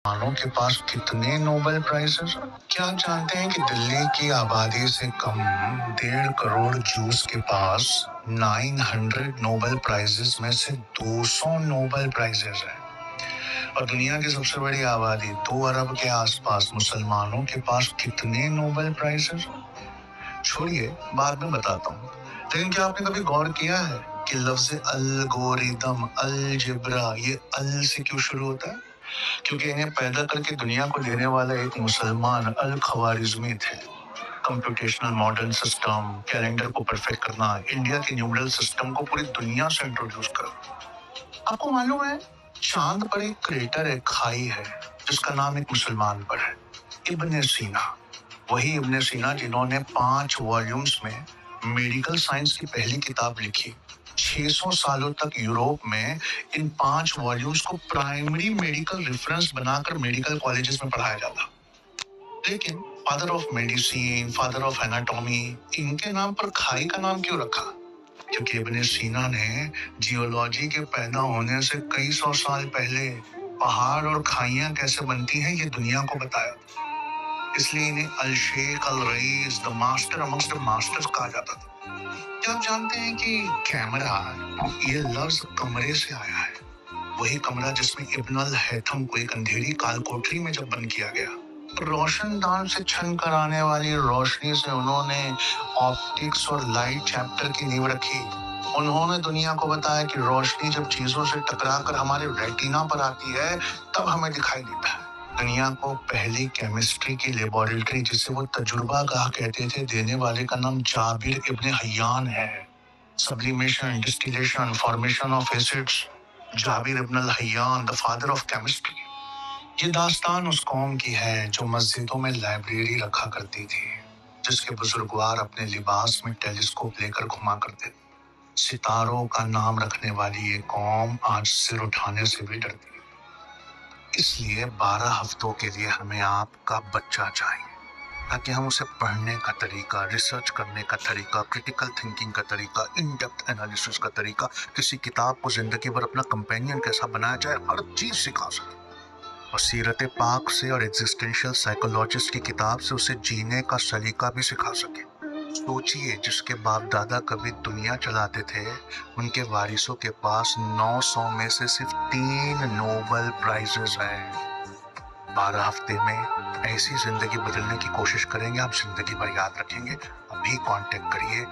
मुसलमानों के पास कितने नोबेल प्राइजेस? क्या आप जानते हैं कि दिल्ली की आबादी से कम 1.5 करोड़ जूस के पास 900 नोबेल प्राइजेस में से 200 नोबेल प्राइजेस हैं, और दुनिया की सबसे बड़ी आबादी 2 अरब के आसपास मुसलमानों के पास कितने नोबेल प्राइजेस? छोड़िए, बाद में बताता हूँ। लेकिन क्या आपने कभी गौर किया है कि लफ्ज अलगोरिदम, अलजेब्रा, ये अल से क्यों शुरू होता है? क्योंकि इन्हें पैदा करके दुनिया को देने वाला एक मुसलमान अल खवारिज़मी थे। कंप्यूटेशनल मॉडर्न सिस्टम, कैलेंडर को परफेक्ट करना, इंडिया के न्यूमरल सिस्टम को पूरी दुनिया से इंट्रोड्यूस करना। आपको मालूम है, चांद पर एक क्रेटर है, खाई है, जिसका नाम एक मुसलमान पर है, इब्ने सीना। वही इब्ने सीना जिन्होंने 5 वॉल्यूम्स में मेडिकल साइंस की पहली किताब लिखी। 600 सालों तक यूरोप में इन 5 वॉल्यूम्स को प्राइमरी मेडिकल रेफरेंस बनाकर मेडिकल कॉलेजेस में पढ़ाया जाता। लेकिन father of medicine, father of anatomy, इनके नाम पर खाई का नाम क्यों रखा? क्योंकि इब्ने सीना ने जियोलॉजी के पैदा होने से कई सौ साल पहले पहाड़ और खाइयां कैसे बनती हैं ये दुनिया को बताया। इसलिए इन्हें अल शेख, अल रईस, the master amongst the masters कहा जाता था। क्या आप जानते हैं कि कैमरा, ये लफ्ज कमरे से आया है? वही कमरा जिसमें इब्न अल हैथम को एक अंधेरी काल कोठरी में जब बंद किया गया, रोशनदान से छन कर आने वाली रोशनी से उन्होंने ऑप्टिक्स और लाइट चैप्टर की नींव रखी। उन्होंने दुनिया को बताया कि रोशनी जब चीजों से टकराकर हमारे रेटिना पर आती है तब हमें दिखाई देता है। दुनिया को पहली केमिस्ट्री की लेबोरेटरी, जिसे वो तजुर्बा गाह कहते थे, देने वाले का नाम जाबिर इब्ने हय्यान है। Sublimation, distillation, formation of acids, जाबिर इब्न अल हय्यान, द फादर ऑफ केमिस्ट्री। ये दास्तान उस कौम की है जो मस्जिदों में लाइब्रेरी रखा करती थी, जिसके बुजुर्गवार अपने लिबास में टेलीस्कोप लेकर घुमा करते थे। सितारों का नाम रखने वाली ये कौम आज सिर उठाने से भी डरती है। इसलिए 12 हफ्तों के लिए हमें आपका बच्चा चाहिए, ताकि हम उसे पढ़ने का तरीका, रिसर्च करने का तरीका, क्रिटिकल थिंकिंग का तरीका, इन डेप्थ एनालिसिस का तरीका, किसी किताब को जिंदगी भर अपना कंपेनियन कैसा बनाया जाए, हर चीज सिखा सके। और सीरत पाक से और एग्जिस्टेंशियल साइकोलॉजिस्ट की किताब से उसे जीने का सलीका भी सिखा सके। सोचिए, जिसके बाप दादा कभी दुनिया चलाते थे, उनके वारिसों के पास 900 में से सिर्फ 3 नोबेल प्राइजेस हैं। 12 हफ्ते में ऐसी जिंदगी बदलने की कोशिश करेंगे, आप जिंदगी भर याद रखेंगे। अभी कांटेक्ट करिए